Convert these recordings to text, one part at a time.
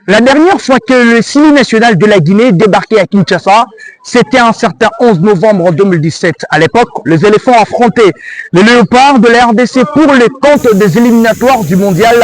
La dernière fois que le CIMI national de la Guinée débarquait à Kinshasa, c'était un certain 11 novembre 2017. À l'époque, les éléphants affrontaient les léopards de la RDC pour les comptes des éliminatoires du mondial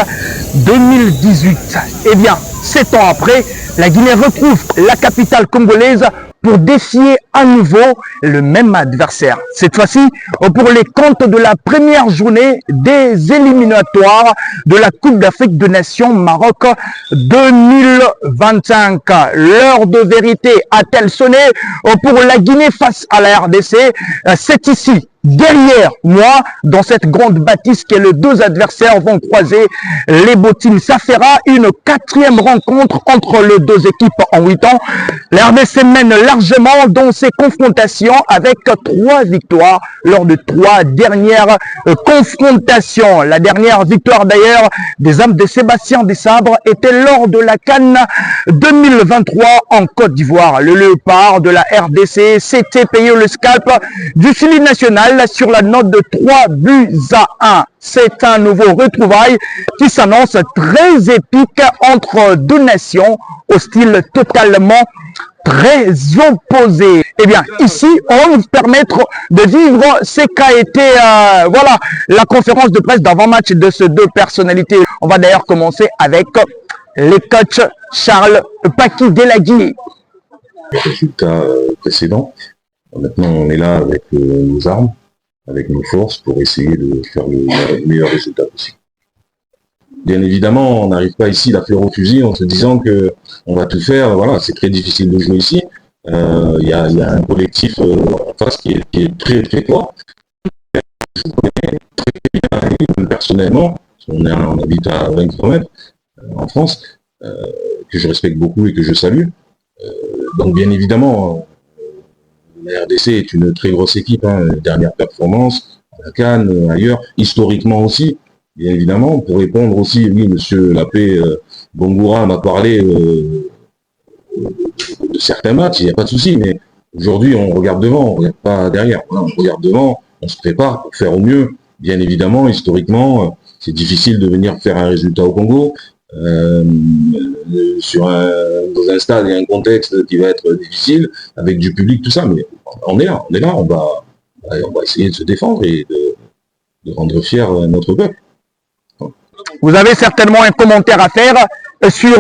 2018. Eh bien, 7 ans après, la Guinée retrouve la capitale congolaise pour défier à nouveau le même adversaire. Cette fois-ci, pour les comptes de la première journée des éliminatoires de la Coupe d'Afrique des Nations Maroc 2025. L'heure de vérité a-t-elle sonné pour la Guinée face à la RDC? C'est ici, derrière moi, dans cette grande bâtisse que les deux adversaires vont croiser les bottines. Ça fera une quatrième rencontre entre les deux équipes en 8 ans. La RDC mène largement dans ses confrontations avec 3 victoires lors de 3 dernières confrontations. La dernière victoire d'ailleurs des hommes de Sébastien Desabre était lors de la CAN 2023 en Côte d'Ivoire. Le léopard de la RDC s'était payé le scalp du CIMI national sur la note de 3-1. C'est un nouveau retrouvaille qui s'annonce très épique entre deux nations au style totalement très opposé. Eh bien, ici, on va nous permettre de vivre ce qu'a été voilà, la conférence de presse d'avant-match de ces deux personnalités. On va d'ailleurs commencer avec le coach Charles Paki de la Guinée. Résultat précédent. Maintenant, on est là avec nos armes, avec nos forces pour essayer de faire le meilleur résultat possible. Bien évidemment, on n'arrive pas ici la fleur au fusil en se disant que on va tout faire. Voilà, c'est très difficile de jouer ici. Il y a un collectif en face qui est très très fort. Je connais très bien personnellement. On habite à 20 km en France, que je respecte beaucoup et que je salue. Donc bien évidemment, la RDC est une très grosse équipe. Dernière performance à la CAN, ailleurs, historiquement aussi. Bien évidemment, pour répondre aussi, oui, monsieur Lapé Bongoura m'a parlé de certains matchs, il n'y a pas de souci, mais aujourd'hui, on regarde devant, on ne regarde pas derrière. Voilà, on regarde devant, on se prépare pour faire au mieux. Bien évidemment, historiquement, c'est difficile de venir faire un résultat au Congo. Dans un stade et un contexte qui va être difficile, avec du public, tout ça, mais on est là, on va essayer de se défendre et de rendre fier notre peuple. Vous avez certainement un commentaire à faire sur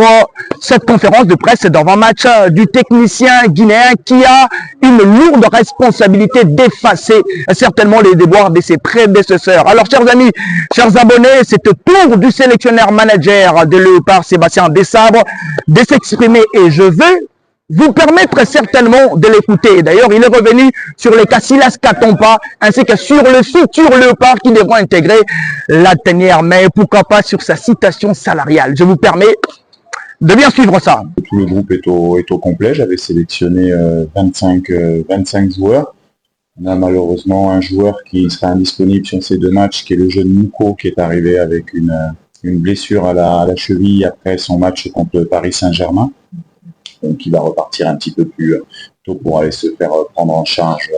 cette conférence de presse d'avant-match du technicien guinéen qui a une lourde responsabilité d'effacer certainement les déboires de ses prédécesseurs. Alors, chers amis, chers abonnés, c'est au tour du sélectionneur manager de Léopard, Sébastien Desabre, de s'exprimer et je veux vous permettre certainement de l'écouter. D'ailleurs, il est revenu sur les Casillas Katompa ainsi que sur le futur Léopard qui devront intégrer la tanière, mais pourquoi pas sur sa citation salariale. Je vous permets de bien suivre ça. Tout le groupe est au complet. J'avais sélectionné 25 joueurs. On a malheureusement un joueur qui sera indisponible sur ces 2 matchs, qui est le jeune Mouko, qui est arrivé avec une blessure à la cheville après son match contre Paris Saint-Germain. Donc il va repartir un petit peu plus tôt pour aller se faire prendre en charge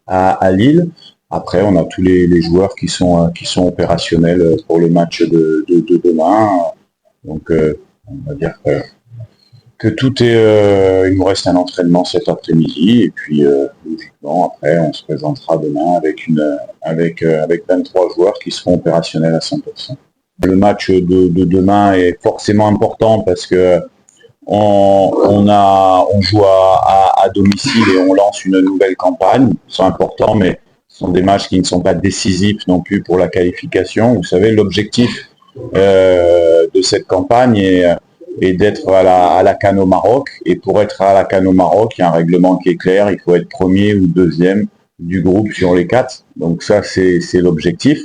à Lille. Après, on a tous les joueurs qui sont opérationnels pour le match de demain. Donc on va dire que tout est... il nous reste un entraînement cet après-midi et puis logiquement après on se présentera demain avec 23 joueurs qui seront opérationnels à 100%. Le match de demain est forcément important parce que on joue à domicile et on lance une nouvelle campagne. C'est important, mais ce sont des matchs qui ne sont pas décisifs non plus pour la qualification. Vous savez, l'objectif de cette campagne est d'être à la CAN au Maroc. Et pour être à la CAN au Maroc, il y a un règlement qui est clair. Il faut être premier ou deuxième du groupe sur les 4. Donc ça, c'est l'objectif.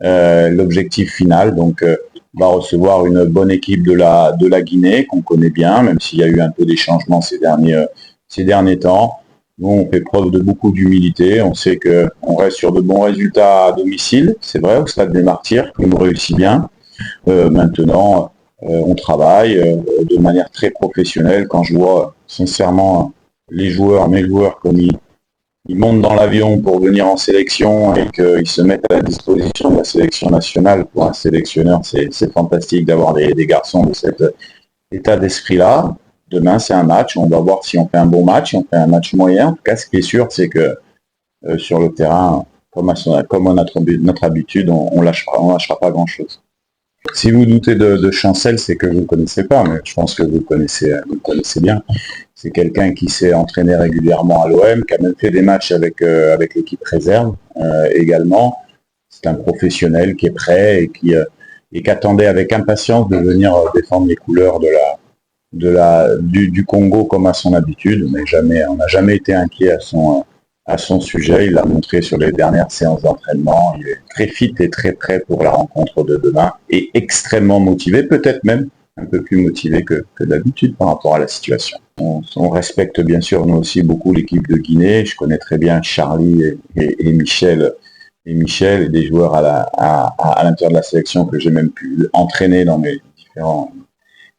L'objectif final. Donc va recevoir une bonne équipe de la Guinée, qu'on connaît bien, même s'il y a eu un peu des changements ces derniers temps. Nous, on fait preuve de beaucoup d'humilité. On sait qu'on reste sur de bons résultats à domicile, c'est vrai, au Stade des Martyrs, qui nous réussit bien. Maintenant, on travaille de manière très professionnelle. Quand je vois sincèrement mes joueurs, comme ils montent dans l'avion pour venir en sélection et qu'ils se mettent à la disposition de la sélection nationale. Pour un sélectionneur, c'est fantastique d'avoir des garçons état d'esprit-là. Demain, c'est un match. On va voir si on fait un bon match, si on fait un match moyen. En tout cas, ce qui est sûr, c'est que sur le terrain, comme à notre habitude, on lâchera pas grand-chose. Si vous doutez de Chancel, c'est que vous ne le connaissez pas, mais je pense que vous le connaissez bien. C'est quelqu'un qui s'est entraîné régulièrement à l'OM, qui a même fait des matchs avec l'équipe réserve également. C'est un professionnel qui est prêt et qui attendait avec impatience de venir défendre les couleurs du Congo comme à son habitude. On n'a jamais été inquiet à son sujet. Il l'a montré sur les dernières séances d'entraînement. Il est très fit et très prêt pour la rencontre de demain et extrêmement motivé, peut-être même un peu plus motivé que d'habitude par rapport à la situation. On respecte bien sûr nous aussi beaucoup l'équipe de Guinée. Je connais très bien Charlie et Michel et des joueurs à l'intérieur de la sélection que j'ai même pu entraîner dans mes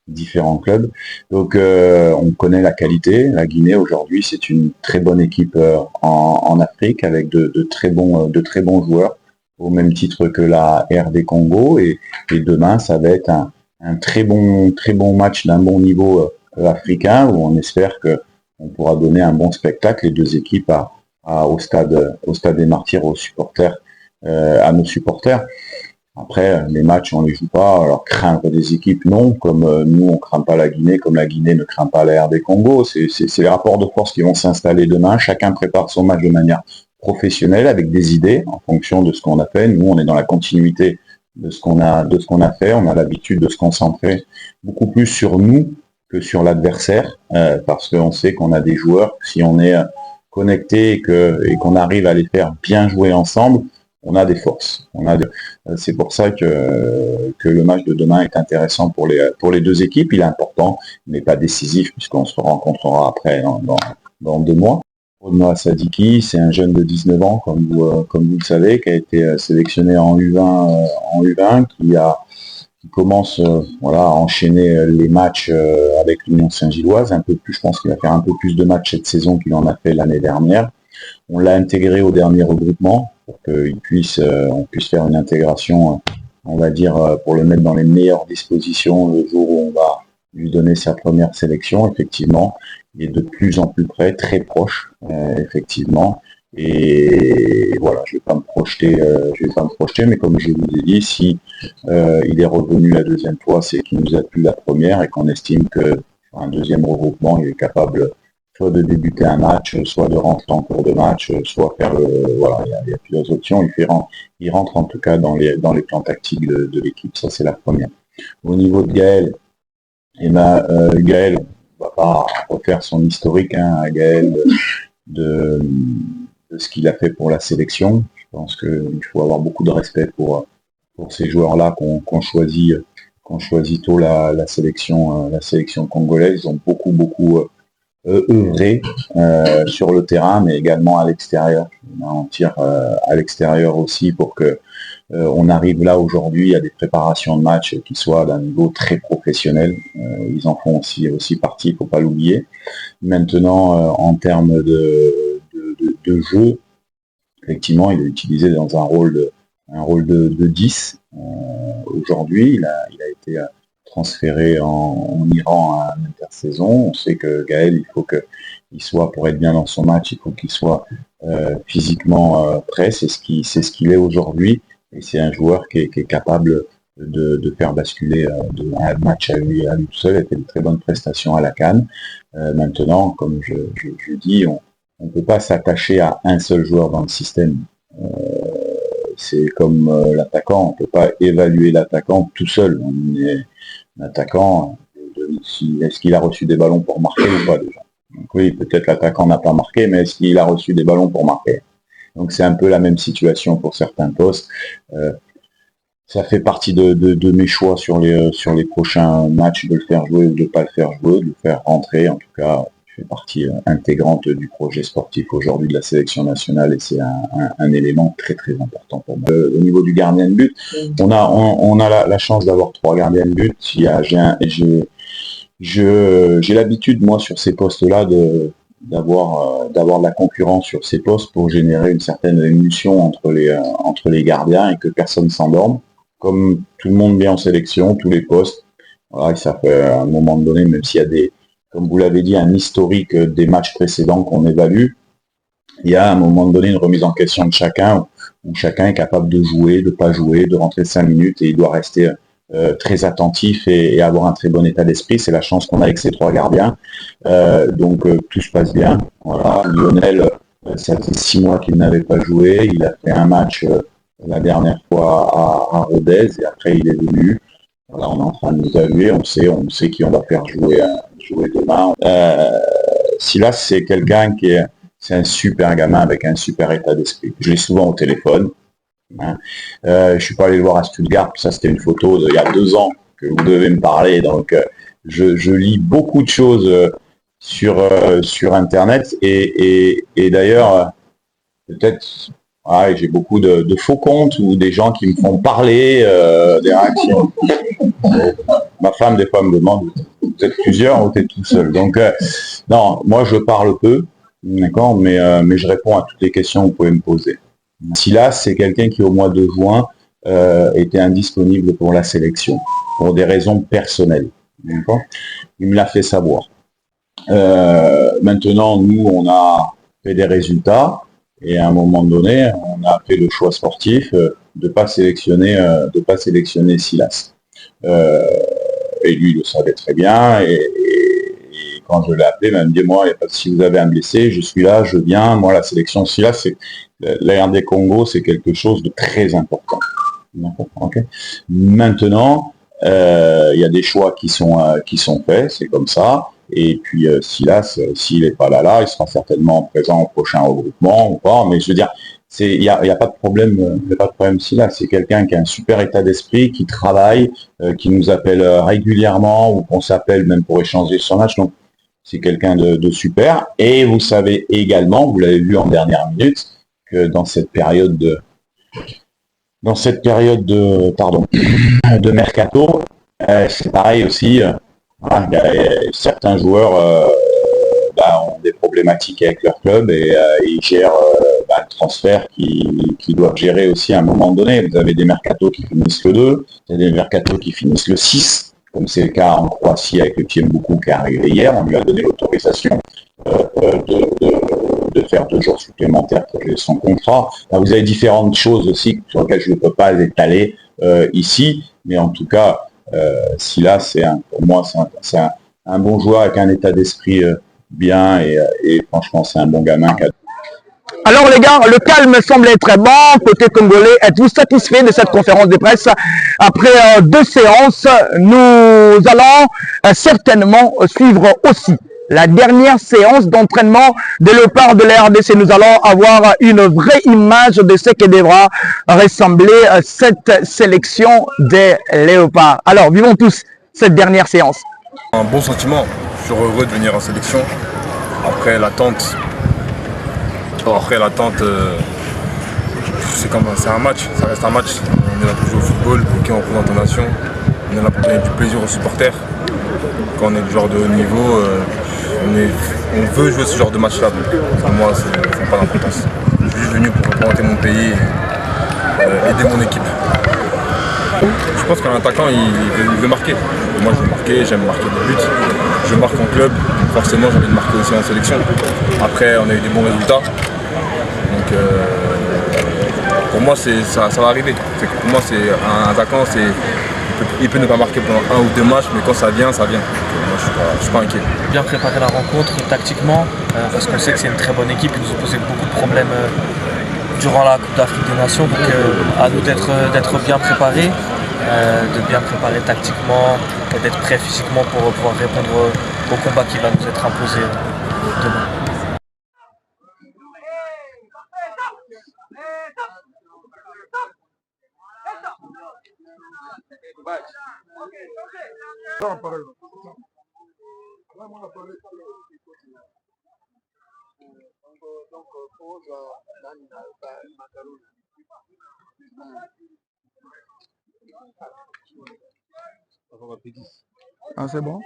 différents clubs. Donc on connaît la qualité. La Guinée aujourd'hui, c'est une très bonne équipe en Afrique avec de très bons joueurs, au même titre que la RD Congo. Et demain, ça va être un très bon match d'un bon niveau africain, où on espère que on pourra donner un bon spectacle, les deux équipes au stade des Martyrs, aux supporters, à nos supporters. Après, les matchs, on les joue pas. Alors, craindre des équipes, non. Comme nous, on craint pas la Guinée, comme la Guinée ne craint pas la RD Congo. C'est les rapports de force qui vont s'installer demain. Chacun prépare son match de manière professionnelle, avec des idées, en fonction de ce qu'on a fait. Nous, on est dans la continuité de ce qu'on a fait. On a l'habitude de se concentrer beaucoup plus sur nous que sur l'adversaire, parce qu'on sait qu'on a des joueurs, si on est connecté et qu'on arrive à les faire bien jouer ensemble, on a des forces. C'est pour ça que le match de demain est intéressant pour les deux équipes. Il est important, il n'est pas décisif puisqu'on se rencontrera après dans 2 mois. Rodnoa Sadiki, c'est un jeune de 19 ans, comme vous le savez, qui a été sélectionné en U20, qui commence à enchaîner les matchs avec l'Union Saint-Gilloise. Un peu plus, je pense qu'il va faire un peu plus de matchs cette saison qu'il en a fait l'année dernière. On l'a intégré au dernier regroupement pour qu'on puisse faire une intégration, on va dire, pour le mettre dans les meilleures dispositions le jour où on va lui donner sa première sélection. Effectivement, il est de plus en plus près, très proche, effectivement. Et voilà, je vais pas me projeter, mais comme je vous ai dit, si il est revenu la deuxième fois, c'est qu'il nous a plu la première et qu'on estime que sur un deuxième regroupement, il est capable soit de débuter un match, soit de rentrer en cours de match, soit faire il y a plusieurs options. Il rentre en tout cas dans les plans tactiques de l'équipe. Ça, c'est la première. Au niveau de Gaël, Gaël, on va pas refaire son historique, à Gaël de ce qu'il a fait pour la sélection. Je pense qu'il faut avoir beaucoup de respect pour ces joueurs-là qu'on choisit tôt la sélection congolaise. Ils ont beaucoup œuvrer sur le terrain, mais également à l'extérieur. On tire à l'extérieur aussi pour que on arrive là aujourd'hui à des préparations de match qui soient d'un niveau très professionnel. Ils en font aussi partie, il faut pas l'oublier. Maintenant, en termes de jeu, effectivement, il est utilisé dans un rôle de 10. Aujourd'hui, il a été transféré en Iran à l'intersaison. On sait que Gaël, il faut qu'il soit, pour être bien dans son match, il faut qu'il soit physiquement prêt. C'est ce qu'il est aujourd'hui. Et c'est un joueur qui est capable de faire basculer un match à lui tout seul. Il a fait de très bonnes prestations à la CAN. Maintenant, comme je dis, on ne peut pas s'attacher à un seul joueur dans le système. C'est comme l'attaquant, on ne peut pas évaluer l'attaquant tout seul. On est l'attaquant, est-ce qu'il a reçu des ballons pour marquer ou pas déjà? Donc oui, peut-être l'attaquant n'a pas marqué, mais est-ce qu'il a reçu des ballons pour marquer? Donc c'est un peu la même situation pour certains postes. Ça fait partie de mes choix sur les prochains matchs, de le faire jouer ou de ne pas le faire jouer, de le faire rentrer. En tout cas, je fais partie intégrante du projet sportif aujourd'hui de la sélection nationale et c'est un élément très très important pour moi. Au niveau du gardien de but, on a la chance d'avoir 3 gardiens de but. J'ai l'habitude, moi, sur ces postes-là, d'avoir de la concurrence sur ces postes pour générer une certaine émulsion entre les gardiens et que personne s'endorme. Comme tout le monde vient en sélection, tous les postes, Voilà, et ça fait à un moment donné, même s'il y a des, comme vous l'avez dit, un historique des matchs précédents qu'on évalue, il y a à un moment donné une remise en question de chacun, où chacun est capable de jouer, de pas jouer, de rentrer 5 minutes, et il doit rester très attentif et avoir un très bon état d'esprit. C'est la chance qu'on a avec ces 3 gardiens. Donc tout se passe bien. Voilà. Lionel, ça fait 6 mois qu'il n'avait pas joué. Il a fait un match la dernière fois à Rodez, et après il est venu. Voilà, on est en train de nous évaluer, on sait qui on va faire jouer demain. Silas, c'est quelqu'un c'est un super gamin avec un super état d'esprit. Je l'ai souvent au téléphone. Hein. Je suis pas allé le voir à Stuttgart, ça c'était une photo d'il y a 2 ans que vous devez me parler. Donc je lis beaucoup de choses sur Internet, et d'ailleurs peut-être j'ai beaucoup de faux comptes ou des gens qui me font parler des réactions. Ma femme des fois me demande, vous êtes plusieurs ou t'es tout seul? Donc non, moi je parle peu, d'accord, mais je réponds à toutes les questions que vous pouvez me poser. Silas, c'est quelqu'un qui au mois de juin était indisponible pour la sélection pour des raisons personnelles. D'accord, il me l'a fait savoir. Maintenant, nous, on a fait des résultats, et à un moment donné, on a fait le choix sportif de pas sélectionner Silas. Et lui, il le savait très bien, et quand je l'ai appelé, il m'a dit, moi, si vous avez un blessé, je suis là, je viens. Moi, la sélection Silas, la RD Congo, c'est quelque chose de très important. Okay. Maintenant, il y a des choix qui sont faits, c'est comme ça. Et puis Silas, s'il n'est pas là, il sera certainement présent au prochain regroupement ou pas. Mais je veux dire, il y a pas de problème, Silas. C'est quelqu'un qui a un super état d'esprit, qui travaille, qui nous appelle régulièrement, ou qu'on s'appelle même pour échanger sur match. Donc c'est quelqu'un de super. Et vous savez également, vous l'avez vu en dernière minute, que dans cette période de mercato, c'est pareil aussi. Certains joueurs ont des problématiques avec leur club, et ils gèrent le transfert qu'ils doivent gérer aussi à un moment donné. Vous avez des mercatos qui finissent le 2, vous avez des mercatos qui finissent le 6, comme c'est le cas en Croatie avec le Tiemboucou qui est arrivé hier. On lui a donné l'autorisation de faire 2 jours supplémentaires pour son contrat. Là, vous avez différentes choses aussi sur lesquelles je ne peux pas étaler ici, mais en tout cas, Silas, pour moi, c'est un bon joueur avec un état d'esprit bien, et franchement, c'est un bon gamin. Alors les gars, le calme semble être bon côté congolais. Êtes-vous satisfait de cette conférence de presse? Après 2 séances, nous allons certainement suivre aussi la dernière séance d'entraînement des Léopards de la RDC. Nous allons avoir une vraie image de ce que devra ressembler cette sélection des Léopards. Alors, vivons tous cette dernière séance. Un bon sentiment. Je suis heureux de venir en sélection. Après l'attente, c'est un match, ça reste un match. On est là pour jouer au football, pour qui on représente la nation. On est là pour donner du plaisir aux supporters. Quand on est du genre de haut niveau, on veut jouer ce genre de match-là. Pour moi, ça n'a pas d'importance. Je suis juste venu pour représenter mon pays et aider mon équipe. Je pense qu'un attaquant, il veut marquer. Moi, je veux marquer, j'aime marquer des buts. Je marque en club, forcément, j'ai envie de marquer aussi en sélection. Après, on a eu des bons résultats. Donc, pour moi, ça va arriver. Pour moi, c'est un attaquant, il peut ne pas marquer pendant 1 ou 2 matchs, mais quand ça vient, ça vient. Donc, moi, je suis pas inquiet. Bien préparer la rencontre tactiquement, parce qu'on sait que c'est une très bonne équipe. Ils nous ont posé beaucoup de problèmes durant la Coupe d'Afrique des Nations. Donc, à nous d'être bien préparés, de bien préparer tactiquement, et d'être prêts physiquement pour pouvoir répondre au combat qui va nous être imposé demain. Ah, c'est bon?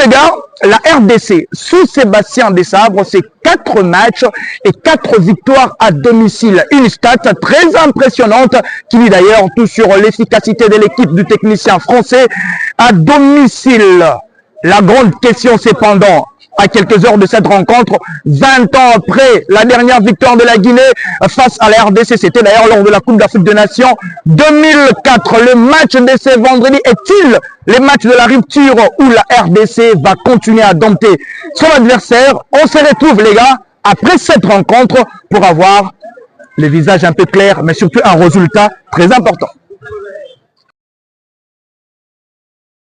Les gars, la RDC sous Sébastien Desabre, c'est 4 matchs et 4 victoires à domicile. Une stat très impressionnante qui dit d'ailleurs tout sur l'efficacité de l'équipe du technicien français à domicile. La grande question cependant, à quelques heures de cette rencontre, 20 ans après la dernière victoire de la Guinée face à la RDC, c'était d'ailleurs lors de la Coupe d'Afrique des Nations 2004. Le match de ce vendredi est-il le match de la rupture où la RDC va continuer à dompter son adversaire? On se retrouve les gars après cette rencontre pour avoir le visage un peu clair, mais surtout un résultat très important.